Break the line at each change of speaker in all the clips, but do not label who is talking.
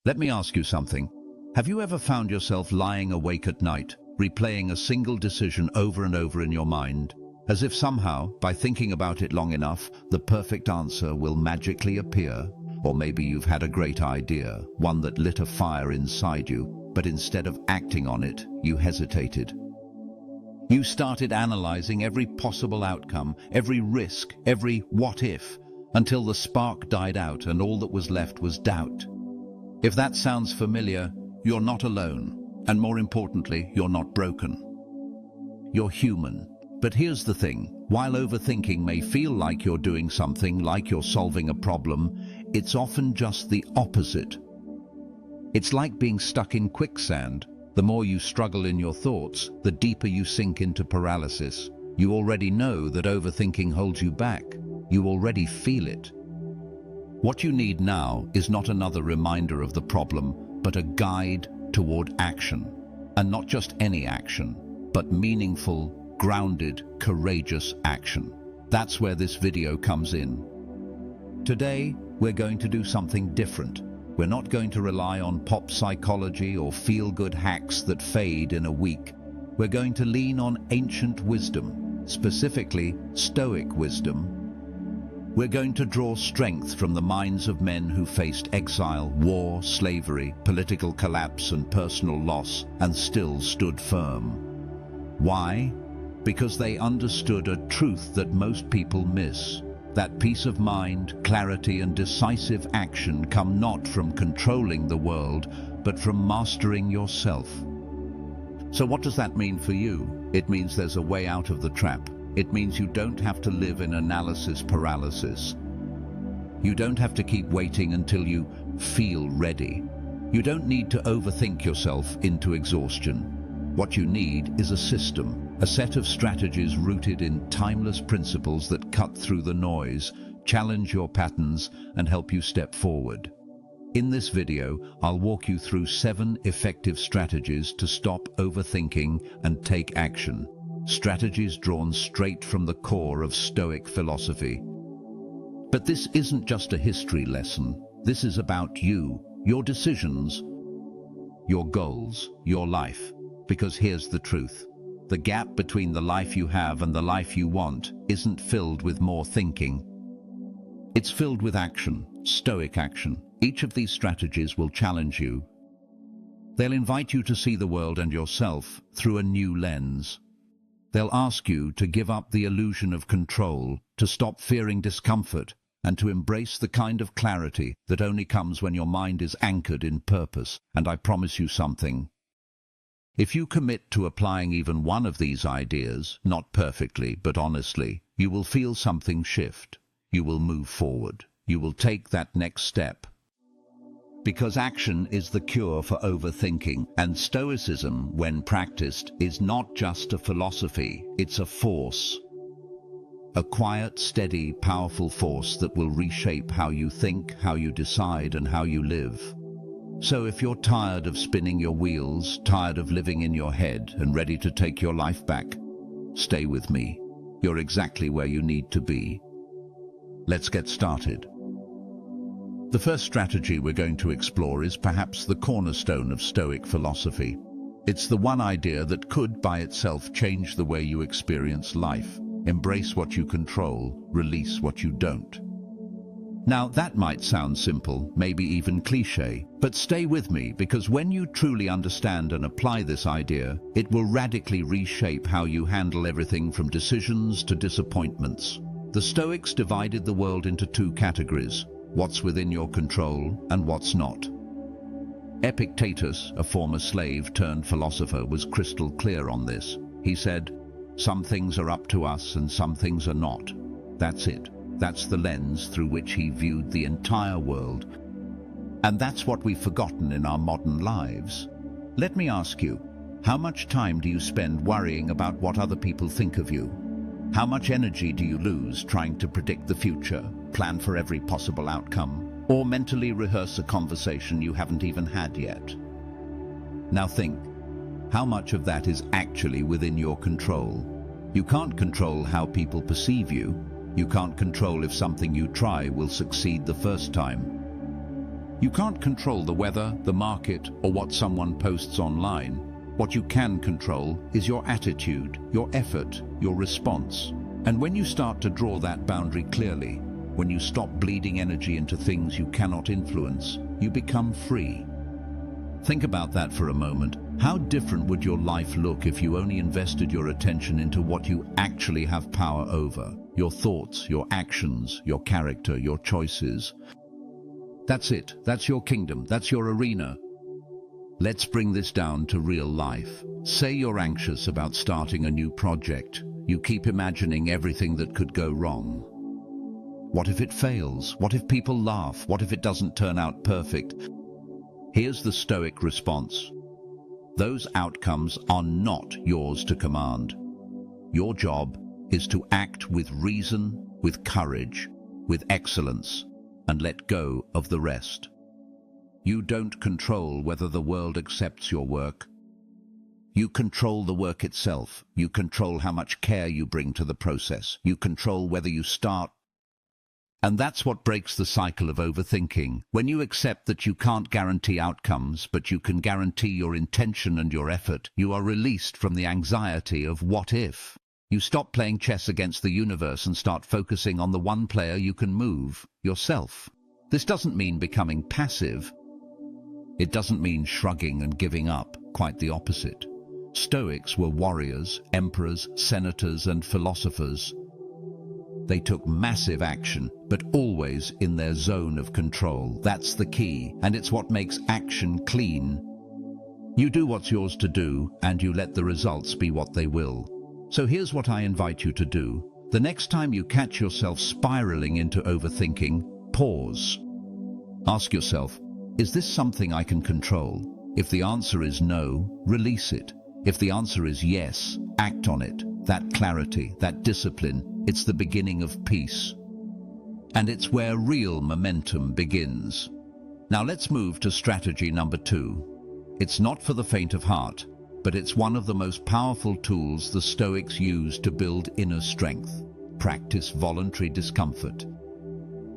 Let me ask you something. Have you ever found yourself lying awake at night, replaying a single decision over and over in your mind, as if somehow, by thinking about it long enough, the perfect answer will magically appear? Or maybe you've had a great idea, one that lit a fire inside you, but instead of acting on it, you hesitated. You started analyzing every possible outcome, every risk, every what if, until the spark died out and all that was left was doubt. If that sounds familiar, you're not alone, and more importantly, you're not broken. You're human. But here's the thing, while overthinking may feel like you're doing something, like you're solving a problem, it's often just the opposite. It's like being stuck in quicksand. The more you struggle in your thoughts, the deeper you sink into paralysis. You already know that overthinking holds you back. You already feel it. What you need now is not another reminder of the problem, but a guide toward action. And not just any action, but meaningful, grounded, courageous action. That's where this video comes in. Today, we're going to do something different. We're not going to rely on pop psychology or feel-good hacks that fade in a week. We're going to lean on ancient wisdom, specifically Stoic wisdom. We're going to draw strength from the minds of men who faced exile, war, slavery, political collapse, and personal loss, and still stood firm. Why? Because they understood a truth that most people miss. That peace of mind, clarity, and decisive action come not from controlling the world, but from mastering yourself. So what does that mean for you? It means there's a way out of the trap. It means you don't have to live in analysis paralysis. You don't have to keep waiting until you feel ready. You don't need to overthink yourself into exhaustion. What you need is a system, a set of strategies rooted in timeless principles that cut through the noise, challenge your patterns, and help you step forward. In this video, I'll walk you through 7 effective strategies to stop overthinking and take action. Strategies drawn straight from the core of Stoic philosophy. But this isn't just a history lesson. This is about you, your decisions, your goals, your life. Because here's the truth. The gap between the life you have and the life you want isn't filled with more thinking. It's filled with action, Stoic action. Each of these strategies will challenge you. They'll invite you to see the world and yourself through a new lens. They'll ask you to give up the illusion of control, to stop fearing discomfort, and to embrace the kind of clarity that only comes when your mind is anchored in purpose. And I promise you something. If you commit to applying even one of these ideas, not perfectly, but honestly, you will feel something shift. You will move forward. You will take that next step. Because action is the cure for overthinking, and Stoicism, when practiced, is not just a philosophy, it's a force. A quiet, steady, powerful force that will reshape how you think, how you decide, and how you live. So if you're tired of spinning your wheels, tired of living in your head, and ready to take your life back, stay with me. You're exactly where you need to be. Let's get started. The first strategy we're going to explore is perhaps the cornerstone of Stoic philosophy. It's the one idea that could, by itself, change the way you experience life. Embrace what you control, release what you don't. Now, that might sound simple, maybe even cliché, but stay with me, because when you truly understand and apply this idea, it will radically reshape how you handle everything from decisions to disappointments. The Stoics divided the world into 2 categories: what's within your control and what's not. Epictetus, a former slave turned philosopher, was crystal clear on this. He said, "Some things are up to us and some things are not. That's it. That's the lens through which he viewed the entire world." And that's what we've forgotten in our modern lives. Let me ask you, how much time do you spend worrying about what other people think of you? How much energy do you lose trying to predict the future, plan for every possible outcome, or mentally rehearse a conversation you haven't even had yet? Now think, how much of that is actually within your control? You can't control how people perceive you. You can't control if something you try will succeed the first time. You can't control the weather, the market, or what someone posts online. What you can control is your attitude, your effort, your response. And when you start to draw that boundary clearly, when you stop bleeding energy into things you cannot influence, you become free. Think about that for a moment. How different would your life look if you only invested your attention into what you actually have power over? Your thoughts, your actions, your character, your choices. That's it. That's your kingdom. That's your arena. Let's bring this down to real life. Say you're anxious about starting a new project. You keep imagining everything that could go wrong. What if it fails? What if people laugh? What if it doesn't turn out perfect? Here's the Stoic response. Those outcomes are not yours to command. Your job is to act with reason, with courage, with excellence, and let go of the rest. You don't control whether the world accepts your work. You control the work itself. You control how much care you bring to the process. You control whether you start. And that's what breaks the cycle of overthinking. When you accept that you can't guarantee outcomes, but you can guarantee your intention and your effort, you are released from the anxiety of what if. You stop playing chess against the universe and start focusing on the one player you can move, yourself. This doesn't mean becoming passive. It doesn't mean shrugging and giving up, quite the opposite. Stoics were warriors, emperors, senators, and philosophers. They took massive action, but always in their zone of control. That's the key, and it's what makes action clean. You do what's yours to do, and you let the results be what they will. So here's what I invite you to do. The next time you catch yourself spiraling into overthinking, pause. Ask yourself, is this something I can control? If the answer is no, release it. If the answer is yes, act on it. That clarity, that discipline, it's the beginning of peace. And it's where real momentum begins. Now let's move to strategy number 2. It's not for the faint of heart, but it's one of the most powerful tools the Stoics used to build inner strength. Practice voluntary discomfort.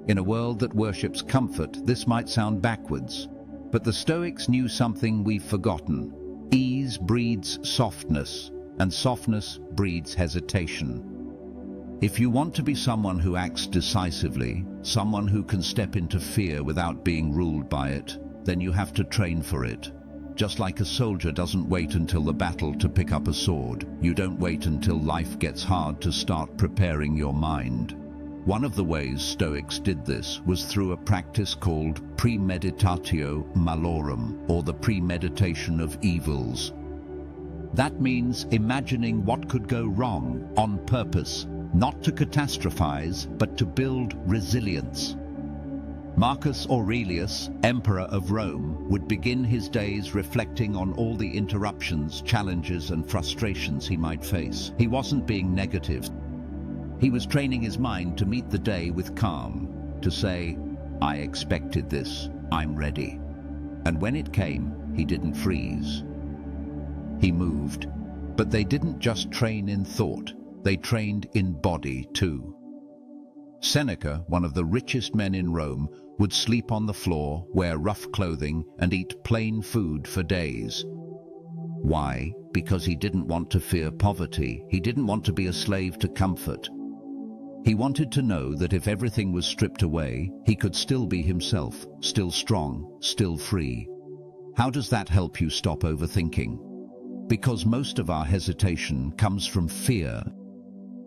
In a world that worships comfort, this might sound backwards, but the Stoics knew something we've forgotten. Ease breeds softness, and softness breeds hesitation. If you want to be someone who acts decisively, someone who can step into fear without being ruled by it, then you have to train for it. Just like a soldier doesn't wait until the battle to pick up a sword, you don't wait until life gets hard to start preparing your mind. One of the ways Stoics did this was through a practice called premeditatio malorum, or the premeditation of evils. That means imagining what could go wrong on purpose, not to catastrophize, but to build resilience. Marcus Aurelius, Emperor of Rome, would begin his days reflecting on all the interruptions, challenges, and frustrations he might face. He wasn't being negative. He was training his mind to meet the day with calm, to say, I expected this, I'm ready. And when it came, he didn't freeze. He moved. But they didn't just train in thought, they trained in body too. Seneca, one of the richest men in Rome, would sleep on the floor, wear rough clothing, and eat plain food for days. Why? Because he didn't want to fear poverty. He didn't want to be a slave to comfort. He wanted to know that if everything was stripped away, he could still be himself, still strong, still free. How does that help you stop overthinking? Because most of our hesitation comes from fear.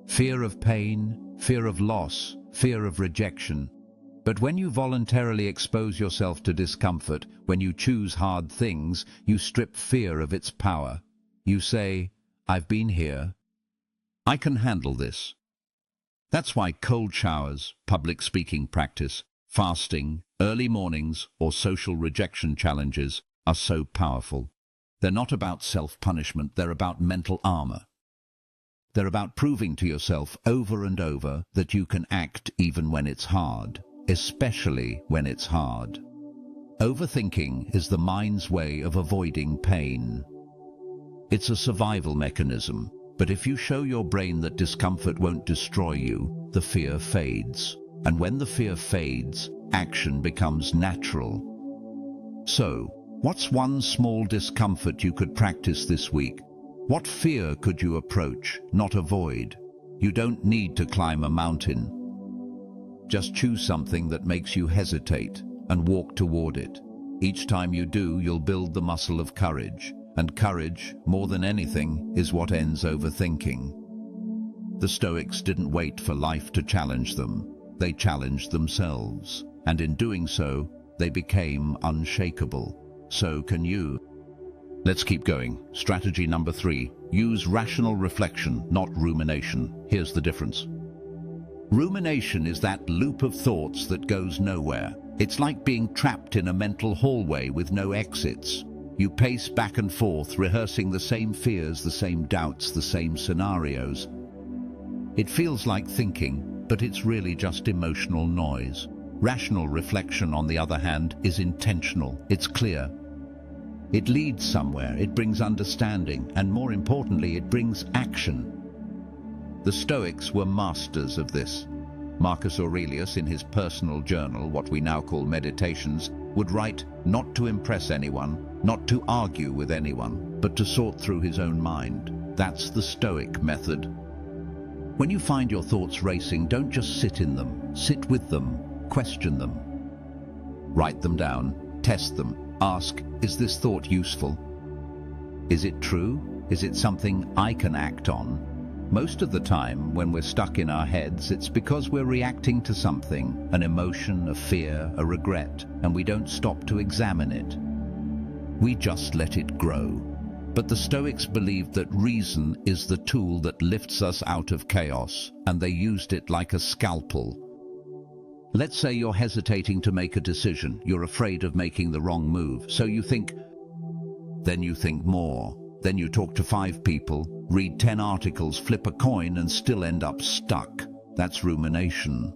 Fear of pain, fear of loss, fear of rejection. But when you voluntarily expose yourself to discomfort, when you choose hard things, you strip fear of its power. You say, I've been here. I can handle this. That's why cold showers, public speaking practice, fasting, early mornings, or social rejection challenges are so powerful. They're not about self-punishment, they're about mental armor. They're about proving to yourself over and over that you can act even when it's hard, especially when it's hard. Overthinking is the mind's way of avoiding pain. It's a survival mechanism. But if you show your brain that discomfort won't destroy you, the fear fades. And when the fear fades, action becomes natural. So, what's one small discomfort you could practice this week? What fear could you approach, not avoid? You don't need to climb a mountain. Just choose something that makes you hesitate and walk toward it. Each time you do, you'll build the muscle of courage. And courage, more than anything, is what ends overthinking. The Stoics didn't wait for life to challenge them. They challenged themselves. And in doing so, they became unshakable. So can you. Let's keep going. Strategy number 3. Use rational reflection, not rumination. Here's the difference. Rumination is that loop of thoughts that goes nowhere. It's like being trapped in a mental hallway with no exits. You pace back and forth, rehearsing the same fears, the same doubts, the same scenarios. It feels like thinking, but it's really just emotional noise. Rational reflection, on the other hand, is intentional. It's clear. It leads somewhere, it brings understanding, and more importantly, it brings action. The Stoics were masters of this. Marcus Aurelius, in his personal journal, what we now call Meditations, would write not to impress anyone, not to argue with anyone, but to sort through his own mind. That's the Stoic method. When you find your thoughts racing, don't just sit in them. Sit with them. Question them. Write them down. Test them. Ask, is this thought useful? Is it true? Is it something I can act on? Most of the time, when we're stuck in our heads, it's because we're reacting to something, an emotion, a fear, a regret, and we don't stop to examine it. We just let it grow. But the Stoics believed that reason is the tool that lifts us out of chaos, and they used it like a scalpel. Let's say you're hesitating to make a decision. You're afraid of making the wrong move. So you think, then you think more. Then you talk to 5 people, read 10 articles, flip a coin, and still end up stuck. That's rumination.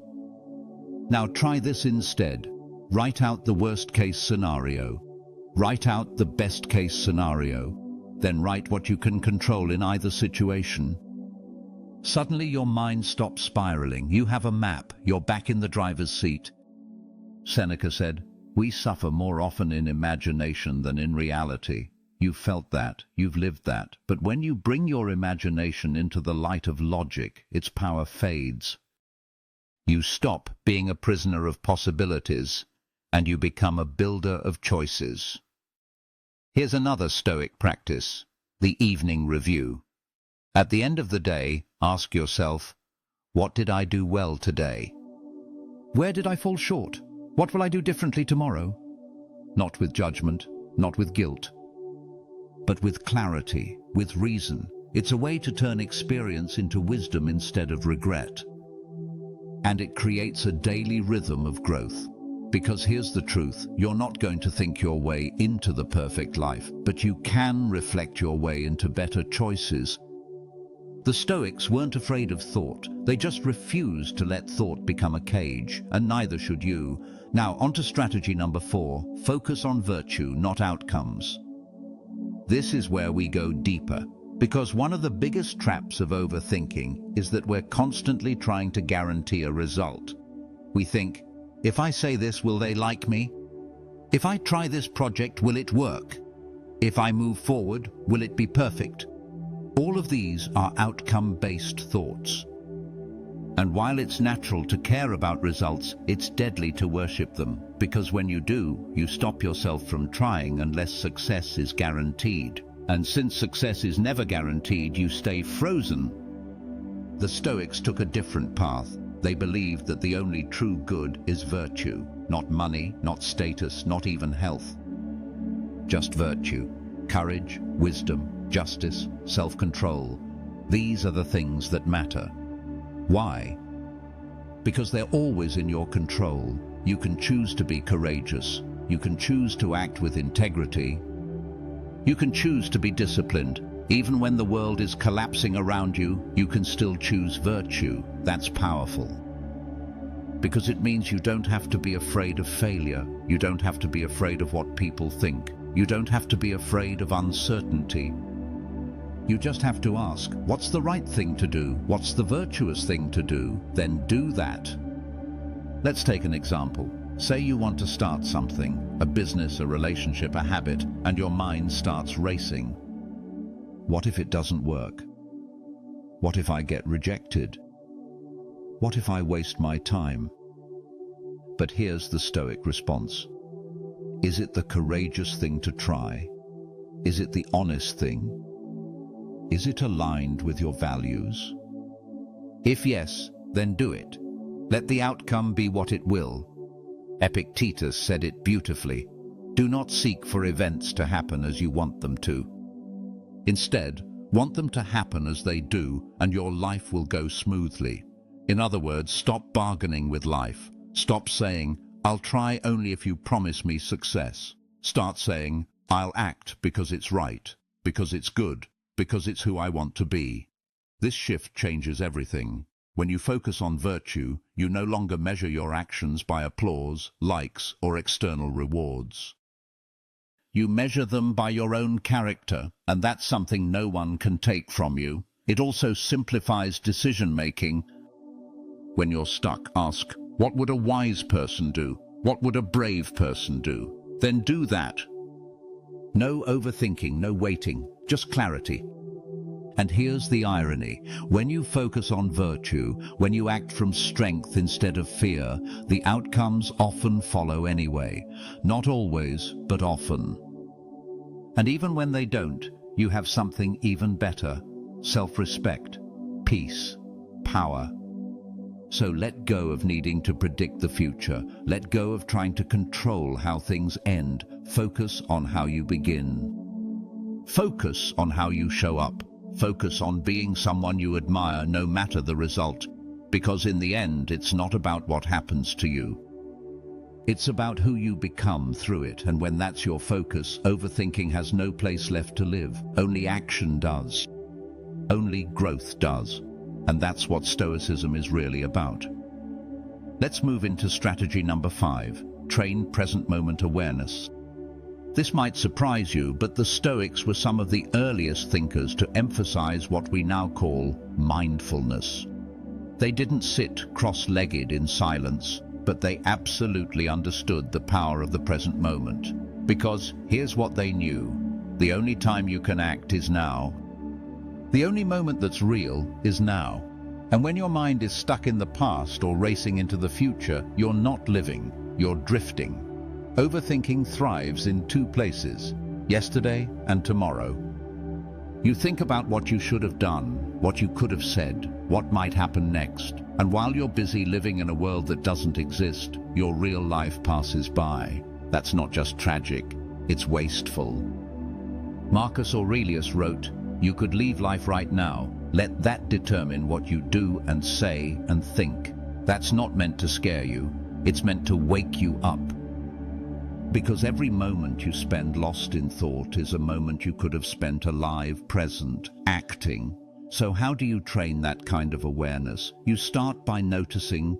Now try this instead. Write out the worst-case scenario. Write out the best-case scenario. Then write what you can control in either situation. Suddenly your mind stops spiraling. You have a map. You're back in the driver's seat. Seneca said, "We suffer more often in imagination than in reality." You've felt that, you've lived that. But when you bring your imagination into the light of logic, its power fades. You stop being a prisoner of possibilities, and you become a builder of choices. Here's another Stoic practice, the evening review. At the end of the day, ask yourself, what did I do well today? Where did I fall short? What will I do differently tomorrow? Not with judgment, not with guilt, but with clarity, with reason. It's a way to turn experience into wisdom instead of regret. And it creates a daily rhythm of growth. Because here's the truth, you're not going to think your way into the perfect life, but you can reflect your way into better choices. The Stoics weren't afraid of thought. They just refused to let thought become a cage, and neither should you. Now, on to strategy number 4. Focus on virtue, not outcomes. This is where we go deeper, because one of the biggest traps of overthinking is that we're constantly trying to guarantee a result. We think, if I say this, will they like me? If I try this project, will it work? If I move forward, will it be perfect? All of these are outcome-based thoughts. And while it's natural to care about results, it's deadly to worship them, because when you do, you stop yourself from trying unless success is guaranteed. And since success is never guaranteed, you stay frozen. The Stoics took a different path. They believed that the only true good is virtue, not money, not status, not even health. Just virtue, courage, wisdom, justice, self-control. These are the things that matter. Why? Because they're always in your control. You can choose to be courageous. You can choose to act with integrity. You can choose to be disciplined. Even when the world is collapsing around you, you can still choose virtue. That's powerful. Because it means you don't have to be afraid of failure. You don't have to be afraid of what people think. You don't have to be afraid of uncertainty. You just have to ask, what's the right thing to do? What's the virtuous thing to do? Then do that. Let's take an example. Say you want to start something, a business, a relationship, a habit, and your mind starts racing. What if it doesn't work? What if I get rejected? What if I waste my time? But here's the Stoic response. Is it the courageous thing to try? Is it the honest thing? Is it aligned with your values? If yes, then do it. Let the outcome be what it will. Epictetus said it beautifully. Do not seek for events to happen as you want them to. Instead, want them to happen as they do, and your life will go smoothly. In other words, stop bargaining with life. Stop saying, I'll try only if you promise me success. Start saying, I'll act because it's right, because it's good, because it's who I want to be. This shift changes everything. When you focus on virtue, you no longer measure your actions by applause, likes, or external rewards. You measure them by your own character, and that's something no one can take from you. It also simplifies decision-making. When you're stuck, ask, what would a wise person do? What would a brave person do? Then do that. No overthinking, no waiting, just clarity. And here's the irony. When you focus on virtue, when you act from strength instead of fear, the outcomes often follow anyway. Not always, but often. And even when they don't, you have something even better. Self-respect, peace, power. So let go of needing to predict the future. Let go of trying to control how things end. Focus on how you begin. Focus on how you show up. Focus on being someone you admire no matter the result, because in the end it's not about what happens to you. It's about who you become through it, and when that's your focus, overthinking has no place left to live. Only action does. Only growth does. And that's what Stoicism is really about. Let's move into strategy number 5, train present moment awareness. This might surprise you, but the Stoics were some of the earliest thinkers to emphasize what we now call mindfulness. They didn't sit cross-legged in silence, but they absolutely understood the power of the present moment. Because here's what they knew: the only time you can act is now. The only moment that's real is now. And when your mind is stuck in the past or racing into the future, you're not living, you're drifting. Overthinking thrives in 2 places, yesterday and tomorrow. You think about what you should have done, what you could have said, what might happen next. And while you're busy living in a world that doesn't exist, your real life passes by. That's not just tragic, it's wasteful. Marcus Aurelius wrote, "You could leave life right now. Let that determine what you do and say and think." That's not meant to scare you. It's meant to wake you up. Because every moment you spend lost in thought is a moment you could have spent alive, present, acting. So how do you train that kind of awareness? You start by noticing.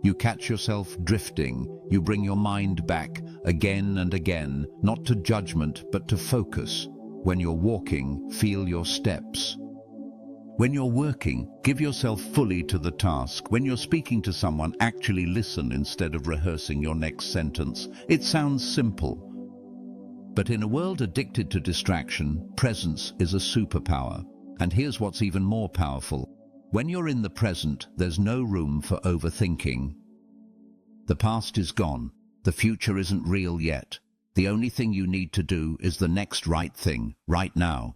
You catch yourself drifting. You bring your mind back again and again, not to judgment, but to focus. When you're walking, feel your steps. When you're working, give yourself fully to the task. When you're speaking to someone, actually listen instead of rehearsing your next sentence. It sounds simple. But in a world addicted to distraction, presence is a superpower. And here's what's even more powerful. When you're in the present, there's no room for overthinking. The past is gone. The future isn't real yet. The only thing you need to do is the next right thing, right now.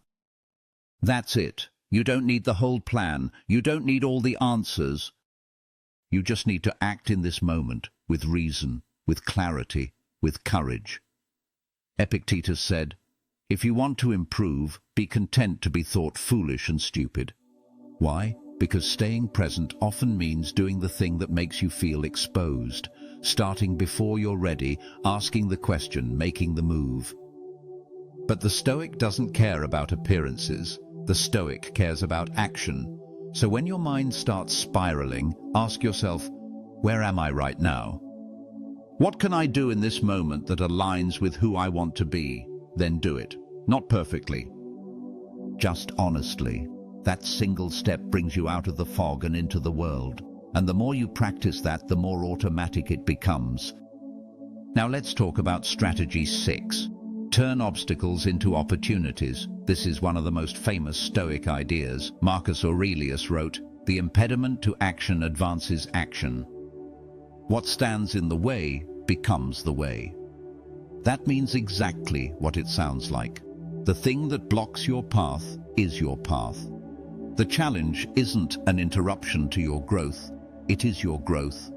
That's it. You don't need the whole plan. You don't need all the answers. You just need to act in this moment, with reason, with clarity, with courage. Epictetus said, "If you want to improve, be content to be thought foolish and stupid." Why? Because staying present often means doing the thing that makes you feel exposed, starting before you're ready, asking the question, making the move. But the Stoic doesn't care about appearances. The Stoic cares about action. So when your mind starts spiraling, ask yourself, where am I right now? What can I do in this moment that aligns with who I want to be? Then do it. Not perfectly, just honestly. That single step brings you out of the fog and into the world. And the more you practice that, the more automatic it becomes. Now let's talk about strategy 6. Turn obstacles into opportunities. This is one of the most famous Stoic ideas. Marcus Aurelius wrote, "The impediment to action advances action. What stands in the way becomes the way." That means exactly what it sounds like. The thing that blocks your path is your path. The challenge isn't an interruption to your growth, it is your growth.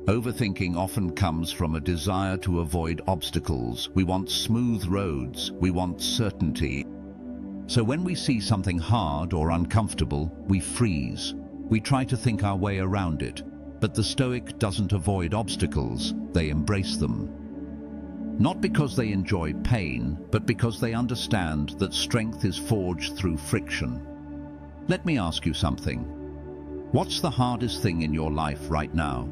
Overthinking often comes from a desire to avoid obstacles. We want smooth roads, we want certainty. So when we see something hard or uncomfortable, we freeze. We try to think our way around it. But the Stoic doesn't avoid obstacles, they embrace them. Not because they enjoy pain, but because they understand that strength is forged through friction. Let me ask you something. What's the hardest thing in your life right now?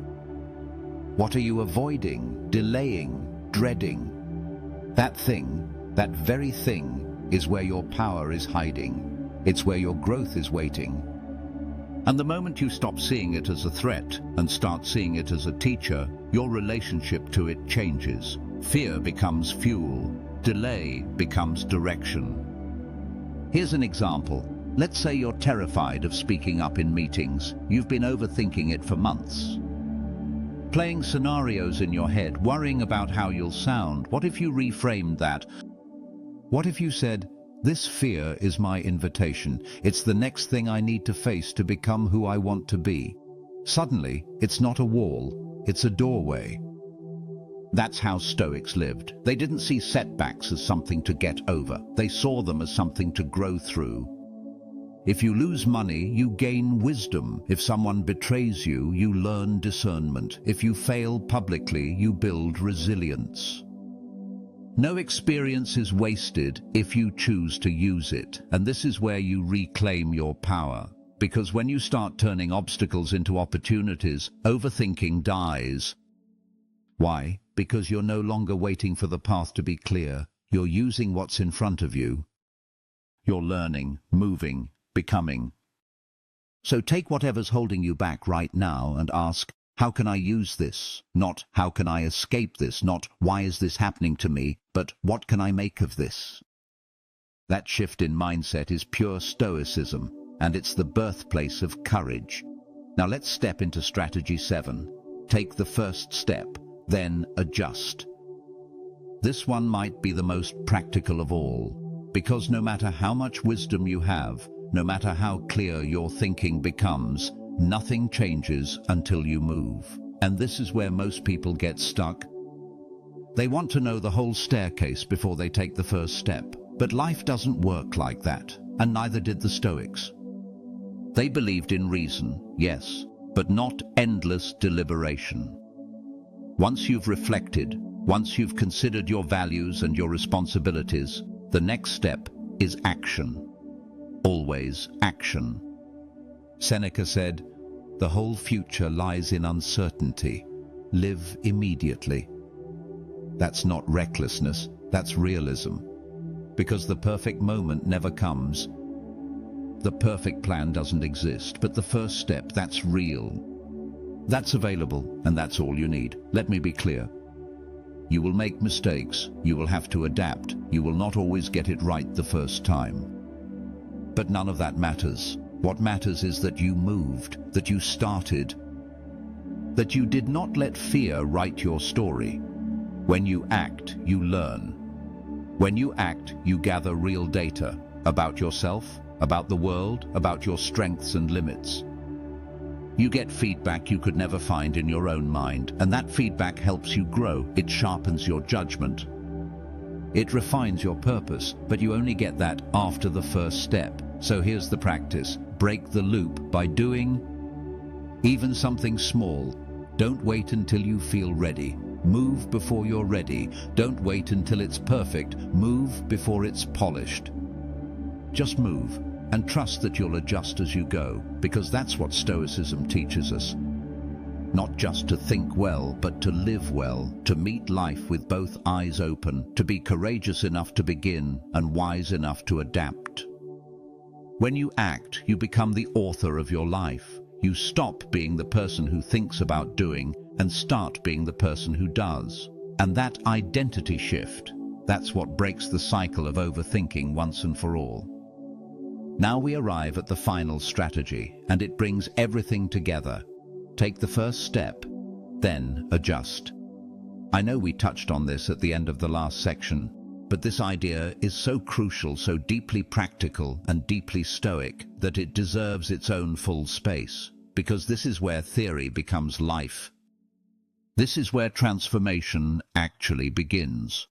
What are you avoiding, delaying, dreading? That thing, that very thing, is where your power is hiding. It's where your growth is waiting. And the moment you stop seeing it as a threat and start seeing it as a teacher, your relationship to it changes. Fear becomes fuel. Delay becomes direction. Here's an example. Let's say you're terrified of speaking up in meetings. You've been overthinking it for months. Playing scenarios in your head, worrying about how you'll sound. What if you reframed that? What if you said, "This fear is my invitation. It's the next thing I need to face to become who I want to be." Suddenly, it's not a wall, it's a doorway. That's how Stoics lived. They didn't see setbacks as something to get over. They saw them as something to grow through. If you lose money, you gain wisdom. If someone betrays you, you learn discernment. If you fail publicly, you build resilience. No experience is wasted if you choose to use it. And this is where you reclaim your power. Because when you start turning obstacles into opportunities, overthinking dies. Why? Because you're no longer waiting for the path to be clear. You're using what's in front of you. You're learning, moving, becoming. So take whatever's holding you back right now and ask, how can I use this? Not how can I escape this? Not why is this happening to me? But what can I make of this? That shift in mindset is pure Stoicism, and it's the birthplace of courage. Now let's step into strategy 7. Take the first step, then adjust. This one might be the most practical of all, because no matter how much wisdom you have, no matter how clear your thinking becomes, nothing changes until you move. And this is where most people get stuck. They want to know the whole staircase before they take the first step. But life doesn't work like that, and neither did the Stoics. They believed in reason, yes, but not endless deliberation. Once you've reflected, once you've considered your values and your responsibilities, the next step is action. Always action. Seneca said, "The whole future lies in uncertainty. Live immediately." That's not recklessness, that's realism. Because the perfect moment never comes. The perfect plan doesn't exist, but the first step, that's real. That's available, and that's all you need. Let me be clear. You will make mistakes, you will have to adapt, you will not always get it right the first time. But none of that matters. What matters is that you moved, that you started, that you did not let fear write your story. When you act, you learn. When you act, you gather real data about yourself, about the world, about your strengths and limits. You get feedback you could never find in your own mind, and that feedback helps you grow. It sharpens your judgment. It refines your purpose, but you only get that after the first step. So here's the practice. Break the loop by doing even something small. Don't wait until you feel ready. Move before you're ready. Don't wait until it's perfect. Move before it's polished. Just move. And trust that you'll adjust as you go, because that's what Stoicism teaches us. Not just to think well, but to live well, to meet life with both eyes open, to be courageous enough to begin and wise enough to adapt. When you act, you become the author of your life. You stop being the person who thinks about doing and start being the person who does. And that identity shift, that's what breaks the cycle of overthinking once and for all. Now we arrive at the final strategy, and it brings everything together. Take the first step, then adjust. I know we touched on this at the end of the last section, but this idea is so crucial, so deeply practical and deeply stoic that it deserves its own full space, because this is where theory becomes life. This is where transformation actually begins.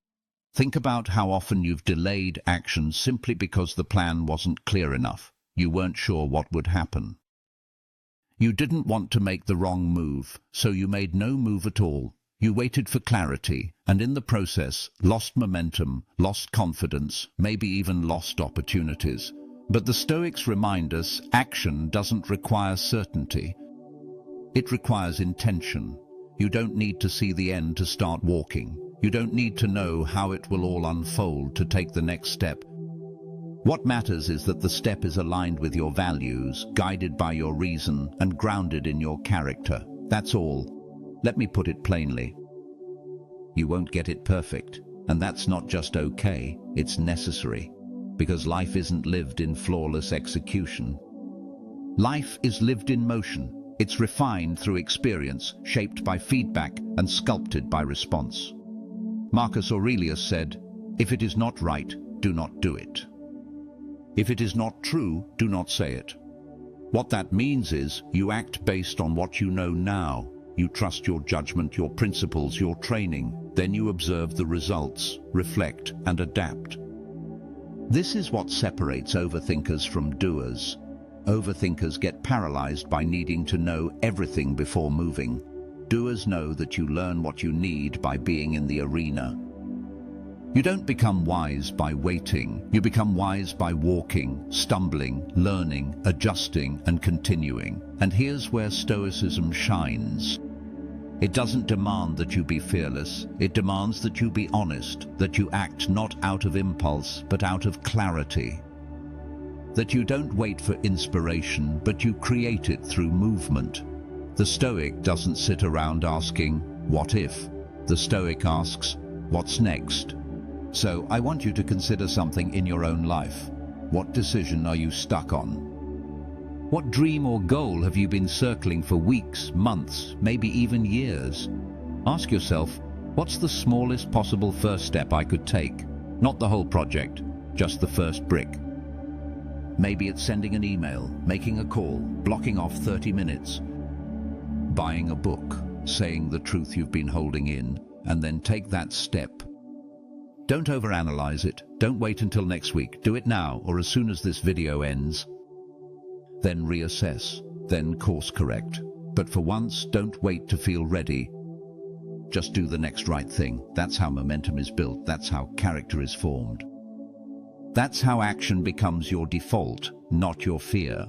Think about how often you've delayed action simply because the plan wasn't clear enough. You weren't sure what would happen. You didn't want to make the wrong move, so you made no move at all. You waited for clarity, and in the process, lost momentum, lost confidence, maybe even lost opportunities. But the Stoics remind us action doesn't require certainty. It requires intention. You don't need to see the end to start walking. You don't need to know how it will all unfold to take the next step. What matters is that the step is aligned with your values, guided by your reason, and grounded in your character. That's all. Let me put it plainly. You won't get it perfect, and that's not just okay, it's necessary, because life isn't lived in flawless execution. Life is lived in motion. It's refined through experience, shaped by feedback, and sculpted by response. Marcus Aurelius said, "If it is not right, do not do it. If it is not true, do not say it." What that means is, you act based on what you know now. You trust your judgment, your principles, your training. Then you observe the results, reflect, and adapt. This is what separates overthinkers from doers. Overthinkers get paralyzed by needing to know everything before moving. Doers know that you learn what you need by being in the arena. You don't become wise by waiting. You become wise by walking, stumbling, learning, adjusting, and continuing. And here's where Stoicism shines. It doesn't demand that you be fearless. It demands that you be honest, that you act not out of impulse, but out of clarity. That you don't wait for inspiration, but you create it through movement. The Stoic doesn't sit around asking, "What if?" The Stoic asks, "What's next?" So I want you to consider something in your own life. What decision are you stuck on? What dream or goal have you been circling for weeks, months, maybe even years? Ask yourself, what's the smallest possible first step I could take? Not the whole project, just the first brick. Maybe it's sending an email, making a call, blocking off 30 minutes, buying a book, saying the truth you've been holding in, and then take that step. Don't overanalyze it. Don't wait until next week. Do it now or as soon as this video ends. Then reassess, then course correct. But for once, don't wait to feel ready. Just do the next right thing. That's how momentum is built. That's how character is formed. That's how action becomes your default, not your fear.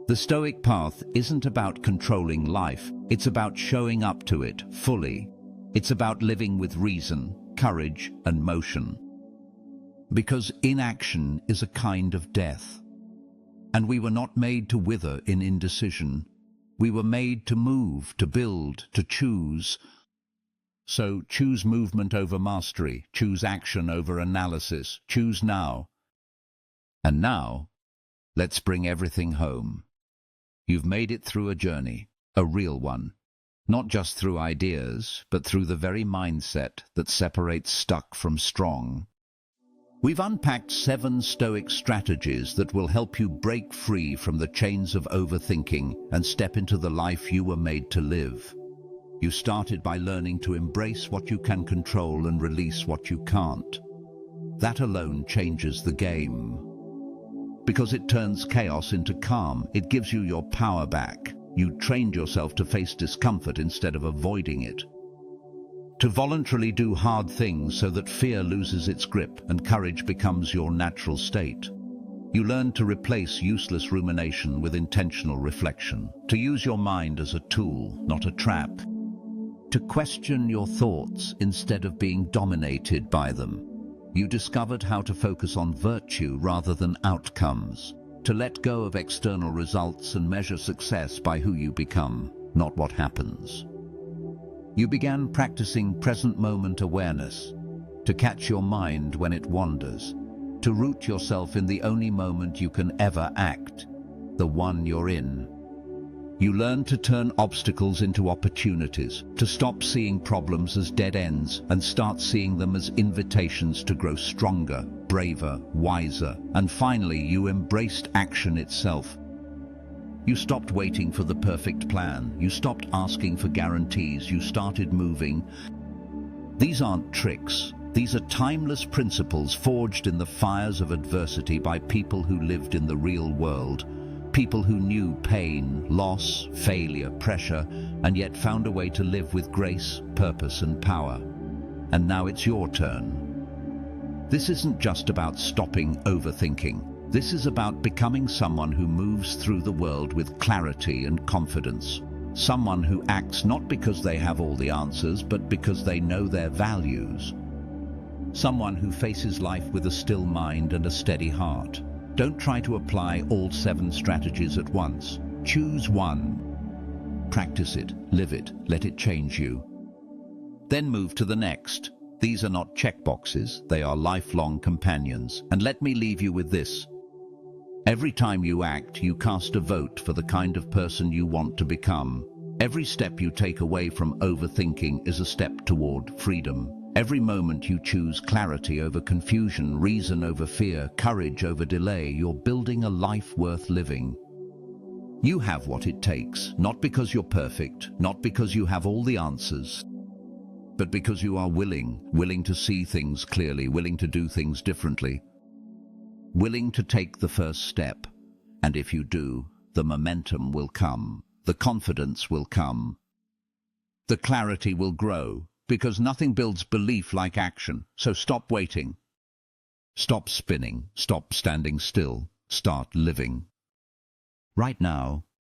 The Stoic path isn't about controlling life. It's about showing up to it fully. It's about living with reason, courage, and motion. Because inaction is a kind of death. And we were not made to wither in indecision. We were made to move, to build, to choose. So choose movement over mastery. Choose action over analysis. Choose now. And now, let's bring everything home. You've made it through a journey, a real one. Not just through ideas, but through the very mindset that separates stuck from strong. We've unpacked 7 Stoic strategies that will help you break free from the chains of overthinking and step into the life you were made to live. You started by learning to embrace what you can control and release what you can't. That alone changes the game. Because it turns chaos into calm, it gives you your power back. You trained yourself to face discomfort instead of avoiding it. To voluntarily do hard things so that fear loses its grip and courage becomes your natural state. You learned to replace useless rumination with intentional reflection. To use your mind as a tool, not a trap. To question your thoughts instead of being dominated by them. You discovered how to focus on virtue rather than outcomes, To let go of external results and measure success by who you become, not what happens. You began practicing present moment awareness, to catch your mind when it wanders, to root yourself in the only moment you can ever act, the one you're in. You learn to turn obstacles into opportunities, to stop seeing problems as dead ends and start seeing them as invitations to grow stronger, braver, wiser, and finally you embraced action itself. You stopped waiting for the perfect plan, you stopped asking for guarantees, you started moving. These aren't tricks, these are timeless principles forged in the fires of adversity by people who lived in the real world. People who knew pain, loss, failure, pressure, and yet found a way to live with grace, purpose, and power. And now it's your turn. This isn't just about stopping overthinking. This is about becoming someone who moves through the world with clarity and confidence. Someone who acts not because they have all the answers, but because they know their values. Someone who faces life with a still mind and a steady heart. Don't try to apply all 7 strategies at once. Choose one. Practice it, live it, let it change you. Then move to the next. These are not checkboxes, they are lifelong companions. And let me leave you with this. Every time you act, you cast a vote for the kind of person you want to become. Every step you take away from overthinking is a step toward freedom. Every moment you choose clarity over confusion, reason over fear, courage over delay, you're building a life worth living. You have what it takes, not because you're perfect, not because you have all the answers, but because you are willing to see things clearly, willing to do things differently, willing to take the first step. And if you do, the momentum will come, the confidence will come, the clarity will grow. Because nothing builds belief like action. So stop waiting. Stop spinning. Stop standing still. Start living. Right now,